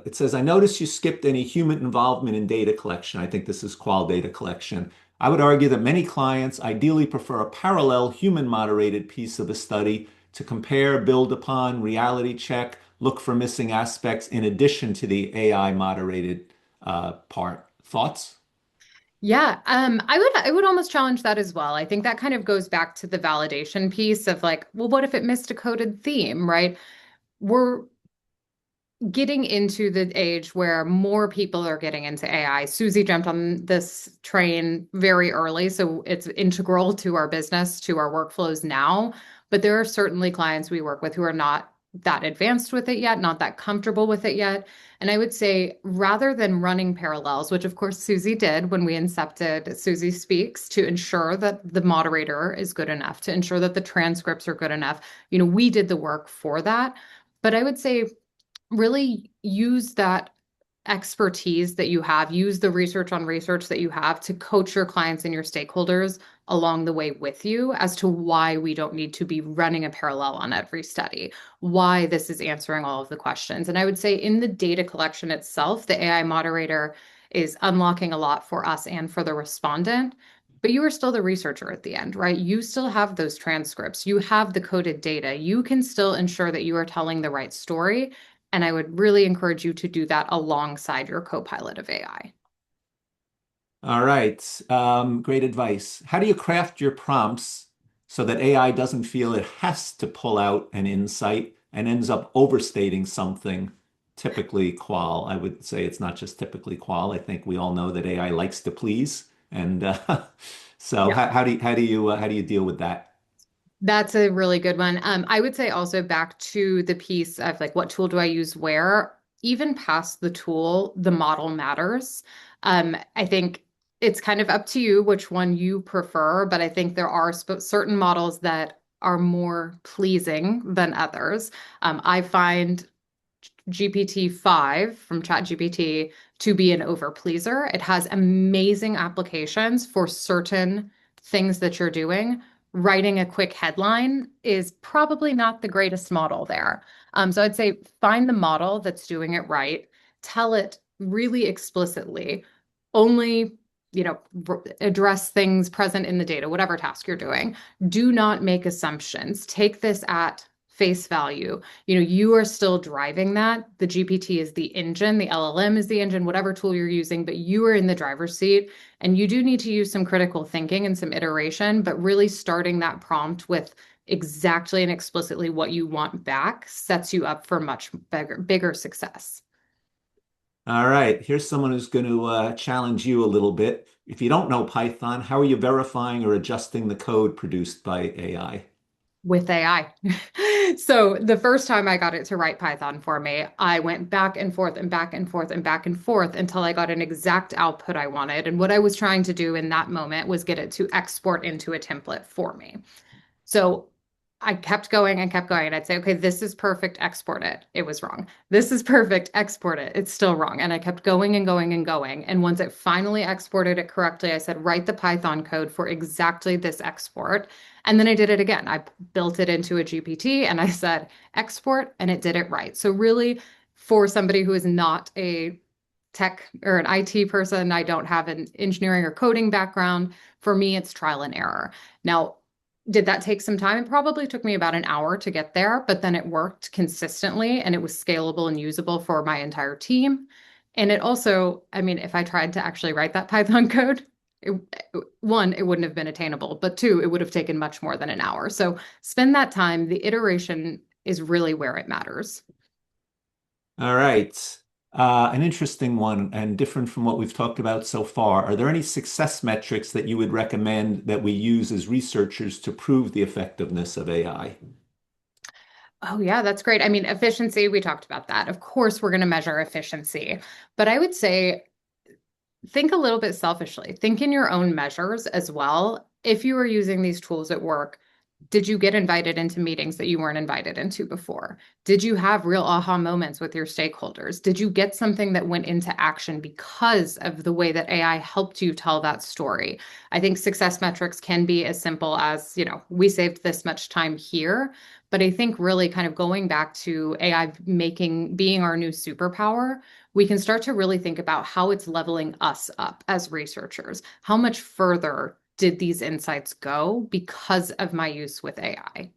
it says, I noticed you skipped any human involvement in data collection. I think this is Qual data collection. I would argue that many clients ideally prefer a parallel human moderated piece of the study to compare, build upon, reality check, look for missing aspects in addition to the AI moderated part. Thoughts? Yeah, I would almost challenge that as well. I think that kind of goes back to the validation piece of like, well, what if it missed a coded theme, right? We're getting into the age where more people are getting into AI. Suzy jumped on this train very early, so it's integral to our business, to our workflows now. But there are certainly clients we work with who are not that advanced with it yet, not that comfortable with it yet. And I would say rather than running parallels, which of course Suzy did when we incepted Suzy Speaks to ensure that the moderator is good enough, to ensure that the transcripts are good enough, we did the work for that. But I would say really use that expertise that you have, use the research on research that you have to coach your clients and your stakeholders along the way with you as to why we don't need to be running a parallel on every study, why this is answering all of the questions. And I would say in the data collection itself, the AI moderator is unlocking a lot for us and for the respondent. But you are still the researcher at the end, right? You still have those transcripts. You have the coded data. You can still ensure that you are telling the right story, and I would really encourage you to do that alongside your co-pilot of AI. All right. Great advice. How do you craft your prompts so that AI doesn't feel it has to pull out an insight and ends up overstating something? Typically qual. I would say it's not just typically qual. I think we all know that AI likes to please, and so Yeah. how do you deal with that? That's a really good one. I would say also back to the piece of like, what tool do I use where? Even past the tool, the model matters. I think it's kind of up to you which one you prefer, but I think there are certain models that are more pleasing than others. I find GPT-5 from ChatGPT to be an overpleaser. It has amazing applications for certain things that you're doing. Writing a quick headline is probably not the greatest model there. So I'd say find the model that's doing it right, tell it really explicitly, only address things present in the data, whatever task you're doing. Do not make assumptions. Take this at face value. You are still driving that. The GPT is the engine, the LLM is the engine, whatever tool you're using, but you are in the driver's seat. And you do need to use some critical thinking and some iteration, but really starting that prompt with exactly and explicitly what you want back sets you up for much bigger success. All right, here's someone who's going to challenge you a little bit. If you don't know Python, how are you verifying or adjusting the code produced by AI? With AI. So the first time I got it to write Python for me, I went back and forth and back and forth and back and forth until I got an exact output I wanted. And what I was trying to do in that moment was get it to export into a template for me. So I kept going and kept going. And I'd say, okay, this is perfect, export it. It was wrong. This is perfect, export it. It's still wrong. And I kept going and going and going. And once it finally exported it correctly, I said, write the Python code for exactly this export. And then I did it again. I built it into a GPT and I said, export, and it did it right. So, really, for somebody who is not a tech or an IT person, I don't have an engineering or coding background. For me, it's trial and error. Now, did that take some time? It probably took me about an hour to get there, but then it worked consistently and it was scalable and usable for my entire team. And it also, I mean, if I tried to actually write that Python code, it, one, it wouldn't have been attainable, but two, it would have taken much more than an hour. So spend that time. The iteration is really where it matters. All right. An interesting one and different from what we've talked about so far. Are there any success metrics that you would recommend that we use as researchers to prove the effectiveness of AI? Oh, yeah, that's great. I mean, efficiency, we talked about that. Of course, we're going to measure efficiency, but I would say think a little bit selfishly. Think in your own measures as well. If you are using these tools at work, did you get invited into meetings that you weren't invited into before? Did you have real aha moments with your stakeholders? Did you get something that went into action because of the way that AI helped you tell that story? I think success metrics can be as simple as, we saved this much time here. But I think really kind of going back to AI being our new superpower, we can start to really think about how it's leveling us up as researchers. How much further did these insights go because of my use with AI?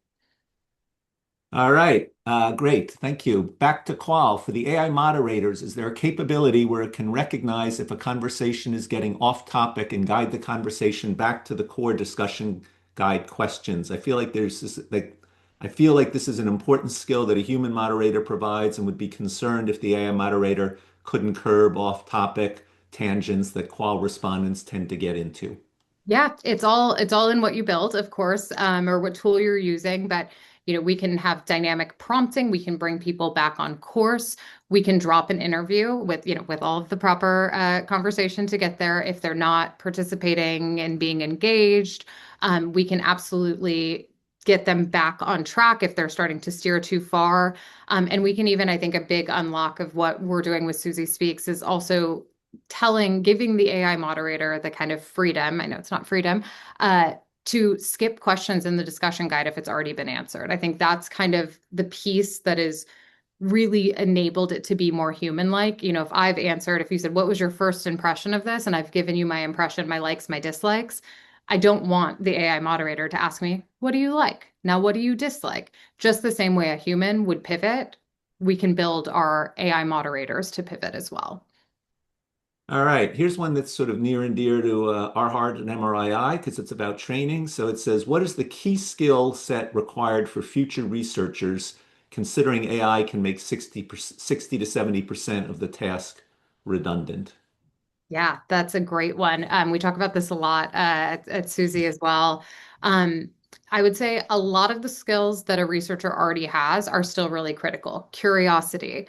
All right, great. Thank you. Back to Qual. For the AI moderators, is there a capability where it can recognize if a conversation is getting off topic and guide the conversation back to the core discussion guide questions? I feel like this is an important skill that a human moderator provides and would be concerned if the AI moderator couldn't curb off topic tangents that Qual respondents tend to get into. Yeah, it's all in what you build, of course, or what tool you're using. But we can have dynamic prompting. We can bring people back on course. We can drop an interview with all of the proper conversation to get there. If they're not participating and being engaged, we can absolutely get them back on track if they're starting to steer too far. And we can even, I think, a big unlock of what we're doing with Suzy Speaks is also giving the AI moderator the kind of freedom, I know it's not freedom, to skip questions in the discussion guide if it's already been answered. I think that's kind of the piece that is really enabled it to be more human-like. If you said, what was your first impression of this? And I've given you my impression, my likes, my dislikes. I don't want the AI moderator to ask me, what do you like? Now, what do you dislike? Just the same way a human would pivot, we can build our AI moderators to pivot as well. All right, here's one that's sort of near and dear to our heart at MRII because it's about training. So it says, what is the key skill set required for future researchers considering AI can make 60 to 70% of the task redundant? Yeah, that's a great one. We talk about this a lot at Suzy as well. Um, I would say a lot of the skills that a researcher already has are still really critical. Curiosity,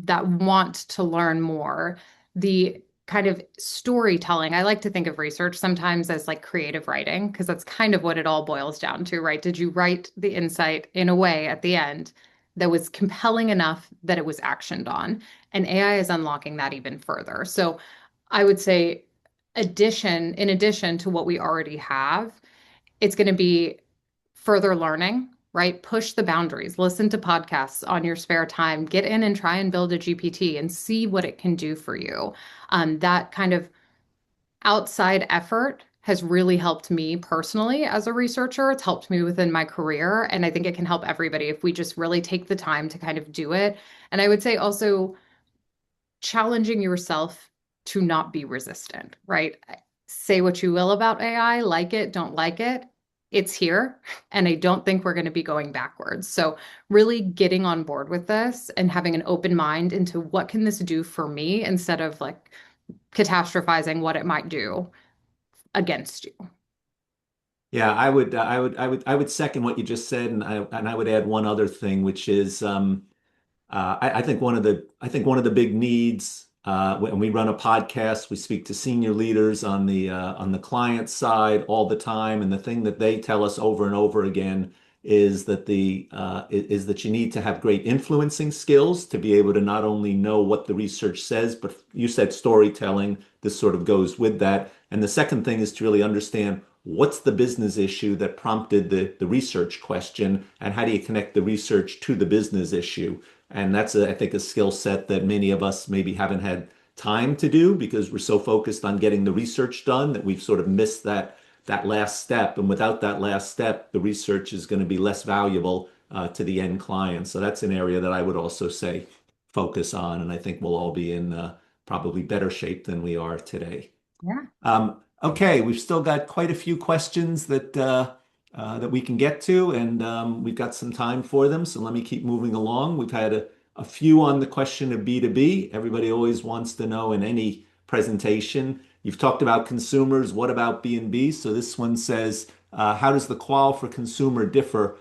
that want to learn more, the kind of storytelling. I like to think of research sometimes as like creative writing, because that's kind of what it all boils down to, right? Did you write the insight in a way at the end that was compelling enough that it was actioned on? And AI is unlocking that even further. So I would say in addition to what we already have, it's going to be further learning, right? Push the boundaries, listen to podcasts on your spare time, get in and try and build a GPT and see what it can do for you. That kind of outside effort has really helped me personally as a researcher. It's helped me within my career. And I think it can help everybody if we just really take the time to kind of do it. And I would say also challenging yourself to not be resistant, right? Say what you will about AI, like it, don't like it. It's here. And I don't think we're going to be going backwards. So, really getting on board with this and having an open mind into what can this do for me instead of like catastrophizing what it might do against you. Yeah, I would second what you just said, and I would add one other thing, which is I think one of the big needs when we run a podcast, we speak to senior leaders on the client side all the time, and the thing that they tell us over and over again is that is that you need to have great influencing skills to be able to not only know what the research says, but you said storytelling. This sort of goes with that. And the second thing is to really understand what's the business issue that prompted the research question, and how do you connect the research to the business issue? And that's, I think, a skill set that many of us maybe haven't had time to do because we're so focused on getting the research done that we've sort of missed that last step. And without that last step, the research is going to be less valuable to the end client. So that's an area that I would also say focus on. And I think we'll all be in probably better shape than we are today. Yeah. Okay, we've still got quite a few questions that we can get to, and we've got some time for them. So let me keep moving along. We've had a few on the question of B2B. Everybody always wants to know in any presentation. You've talked about consumers. What about B&B? So this one says, how does the qual for consumer differ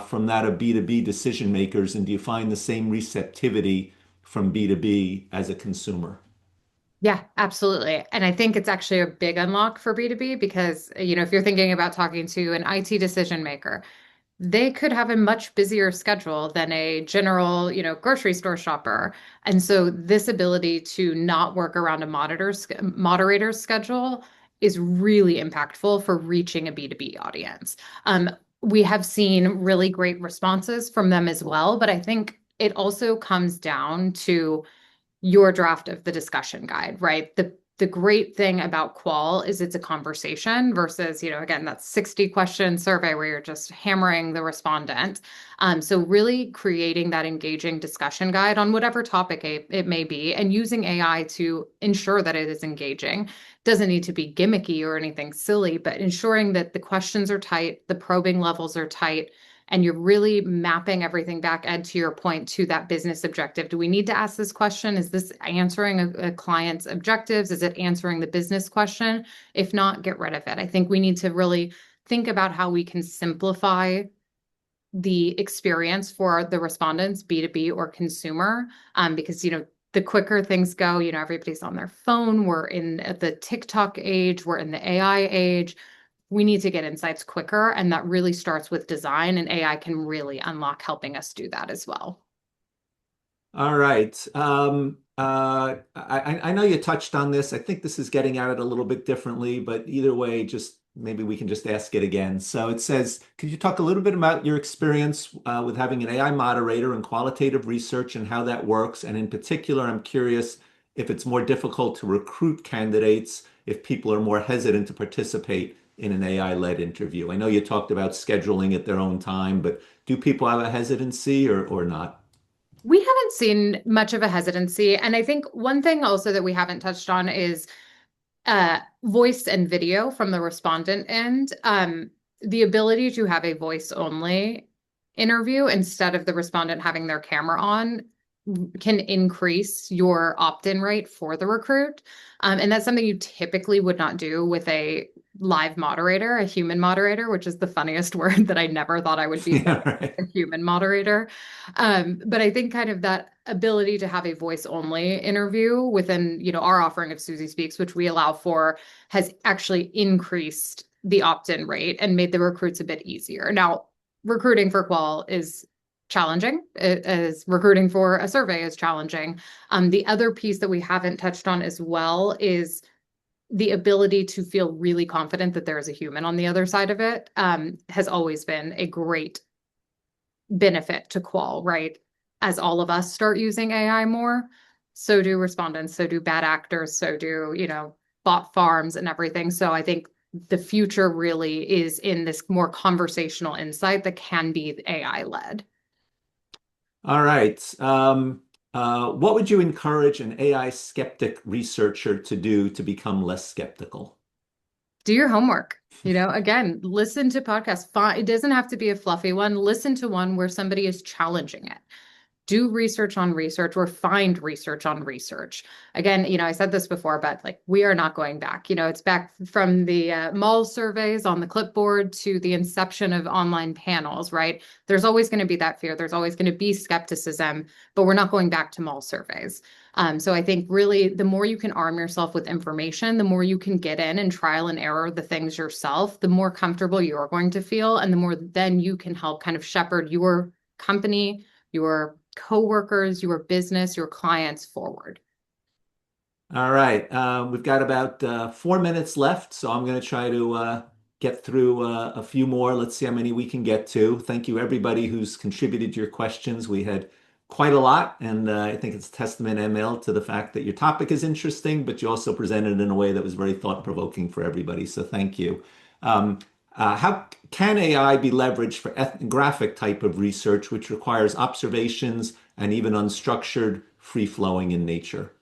from that of B2B decision makers, and do you find the same receptivity from B2B as a consumer? Yeah, absolutely. And I think it's actually a big unlock for B2B because, if you're thinking about talking to an IT decision maker, they could have a much busier schedule than a general, grocery store shopper. And so this ability to not work around a moderator's schedule is really impactful for reaching a B2B audience. Um, we have seen really great responses from them as well, but I think it also comes down to your draft of the discussion guide, right? The great thing about Qual is it's a conversation versus, again, that 60 question survey where you're just hammering the respondent. So really creating that engaging discussion guide on whatever topic it may be and using AI to ensure that it is engaging. Doesn't need to be gimmicky or anything silly, but ensuring that the questions are tight, the probing levels are tight, and you're really mapping everything back, Ed, to your point, to that business objective. Do we need to ask this question? Is this answering a client's objectives? Is it answering the business question? If not, get rid of it. I think we need to really think about how we can simplify the experience for the respondents, B2B or consumer, because, the quicker things go, everybody's on their phone. We're in the TikTok age, we're in the AI age. We need to get insights quicker, and that really starts with design, and AI can really unlock helping us do that as well. All right. I know you touched on this. I think this is getting at it a little bit differently, but either way, just maybe we can just ask it again. So it says, could you talk a little bit about your experience with having an AI moderator and qualitative research and how that works? And in particular, I'm curious if it's more difficult to recruit candidates if people are more hesitant to participate in an AI-led interview. I know you talked about scheduling at their own time, but do people have a hesitancy or not? We haven't seen much of a hesitancy. And I think one thing also that we haven't touched on is voice and video from the respondent end. The ability to have a voice only interview instead of the respondent having their camera on can increase your opt-in rate for the recruit. And that's something you typically would not do with a live moderator, a human moderator, which is the funniest word that I never thought I would be saying, Yeah, right. a human moderator. But I think kind of that ability to have a voice only interview within, our offering of Suzy Speaks, which we allow for, has actually increased the opt-in rate and made the recruits a bit easier. Now, recruiting for Qual is challenging, as recruiting for a survey is challenging. The other piece that we haven't touched on as well is the ability to feel really confident that there is a human on the other side of it, has always been a great benefit to Qual, right? As all of us start using AI more, so do respondents, so do bad actors, so do, bot farms and everything. So I think the future really is in this more conversational insight that can be AI led. All right. What would you encourage an AI skeptic researcher to do to become less skeptical? Do your homework. Again, listen to podcasts. It doesn't have to be a fluffy one. Listen to one where somebody is challenging it. Do research on research or find research on research. Again, I said this before, but like we are not going back. It's back from the mall surveys on the clipboard to the inception of online panels, right? There's always going to be that fear. There's always going to be skepticism, but we're not going back to mall surveys. So I think really the more you can arm yourself with information, the more you can get in and trial and error the things yourself, the more comfortable you're going to feel, and the more then you can help kind of shepherd your company, your coworkers, your business, your clients forward. All right. We've got about 4 minutes left, so I'm going to try to get through a few more. Let's see how many we can get to. Thank you, everybody who's contributed to your questions. We had quite a lot, and I think it's a testament, ML, to the fact that your topic is interesting, but you also presented it in a way that was very thought-provoking for everybody. So thank you. Um, how can AI be leveraged for ethnographic type of research, which requires observations and even unstructured, free-flowing in nature?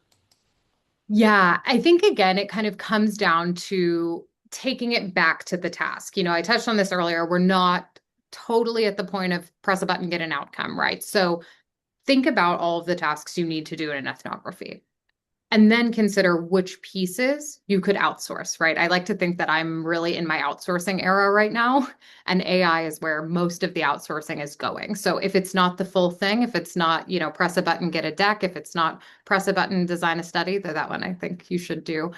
Yeah, I think again, it kind of comes down to taking it back to the task. I touched on this earlier. We're not totally at the point of press a button, get an outcome, right? So think about all of the tasks you need to do in an ethnography. And then consider which pieces you could outsource, right? I like to think that I'm really in my outsourcing era right now, and AI is where most of the outsourcing is going. So if it's not the full thing, if it's not, press a button, get a deck, if it's not press a button, design a study, that one I think you should do.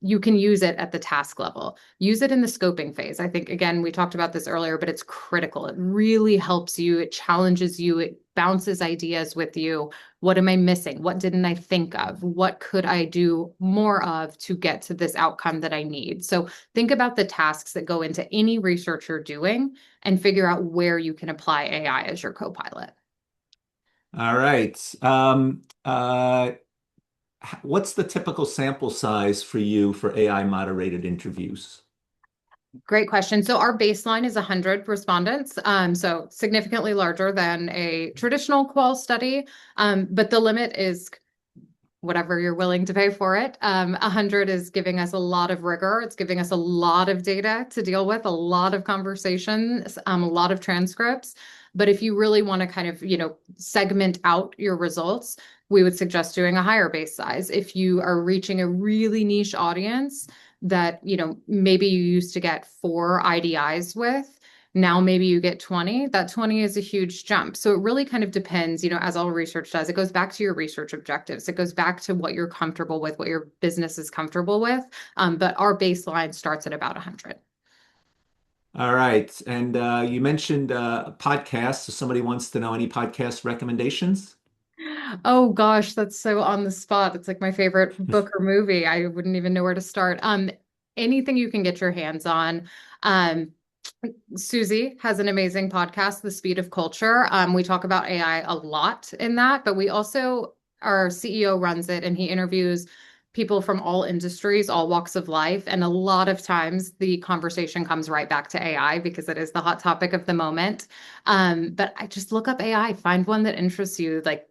You can use it at the task level. Use it in the scoping phase. I think, again, we talked about this earlier, but it's critical. It really helps you. It challenges you. It bounces ideas with you. What am I missing? What didn't I think of? What could I do more of to get to this outcome that I need? So think about the tasks that go into any research you're doing and figure out where you can apply AI as your co-pilot. All right. What's the typical sample size for you for AI moderated interviews? Great question. So our baseline is 100 respondents, so significantly larger than a traditional qual study, but the limit is whatever you're willing to pay for it. 100 is giving us a lot of rigor. It's giving us a lot of data to deal with, a lot of conversations, a lot of transcripts. But if you really want to kind of, segment out your results, we would suggest doing a higher base size. If you are reaching a really niche audience that, maybe you used to get 4 IDIs with, now maybe you get 20. That 20 is a huge jump. So it really kind of depends, as all research does. It goes back to your research objectives. It goes back to what you're comfortable with, what your business is comfortable with. But our baseline starts at about 100. All right. And you mentioned podcasts. So somebody wants to know any podcast recommendations? Oh gosh, that's so on the spot. It's like my favorite book or movie. I wouldn't even know where to start. Anything you can get your hands on. Suzy has an amazing podcast, The Speed of Culture. We talk about AI a lot in that, but we also, our CEO runs it and he interviews people from all industries, all walks of life. And a lot of times the conversation comes right back to AI because it is the hot topic of the moment. But I just look up AI, find one that interests you. Like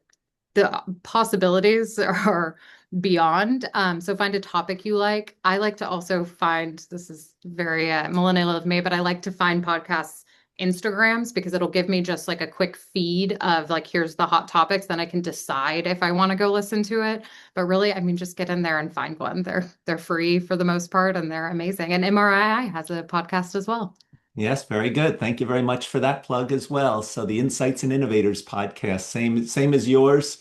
the possibilities are beyond. So find a topic you like. I like to also find, this is very millennial of me, but I like to find podcasts Instagrams because it'll give me just like a quick feed of like, here's the hot topics. Then I can decide if I want to go listen to it. But really, I mean, just get in there and find one. They're free for the most part and they're amazing. And MRII has a podcast as well. Yes, very good. Thank you very much for that plug as well. So the Insights and Innovators podcast, same as yours.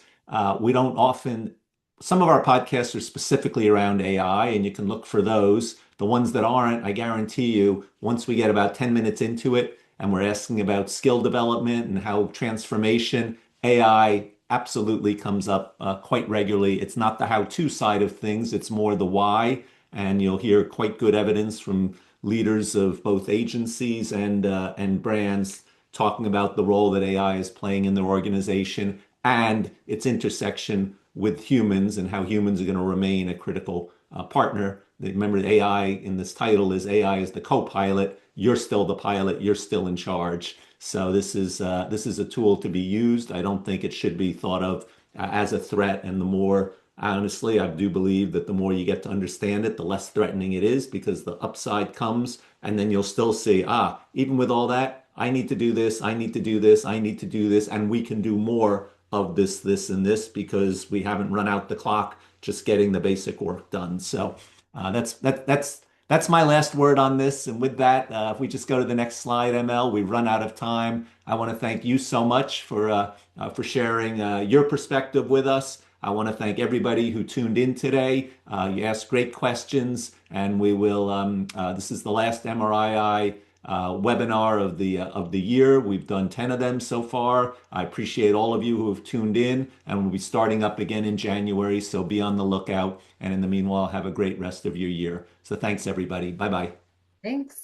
We don't often, some of our podcasts are specifically around AI, and you can look for those. The ones that aren't, I guarantee you, once we get about 10 minutes into it and we're asking about skill development and how transformation, AI absolutely comes up quite regularly. It's not the how-to side of things, it's more the why. And you'll hear quite good evidence from leaders of both agencies and brands talking about the role that AI is playing in their organization and its intersection with humans and how humans are going to remain a critical partner Remember, the AI in this title is AI is the co-pilot. You're still the pilot. You're still in charge. So this is a tool to be used. I don't think it should be thought of as a threat. And the more, honestly, I do believe that the more you get to understand it, the less threatening it is because the upside comes, and then you'll still see, even with all that, I need to do this, I need to do this, I need to do this, and we can do more of this, and this because we haven't run out the clock just getting the basic work done. So that's my last word on this. And with that, if we just go to the next slide, ML, we've run out of time. I want to thank you so much for sharing your perspective with us. I want to thank everybody who tuned in today. You asked great questions, and we will. This is the last MRII webinar of the year. We've done 10 of them so far. I appreciate all of you who have tuned in, and we'll be starting up again in January. So be on the lookout. And in the meanwhile, have a great rest of your year. So thanks, everybody. Bye bye. Thanks.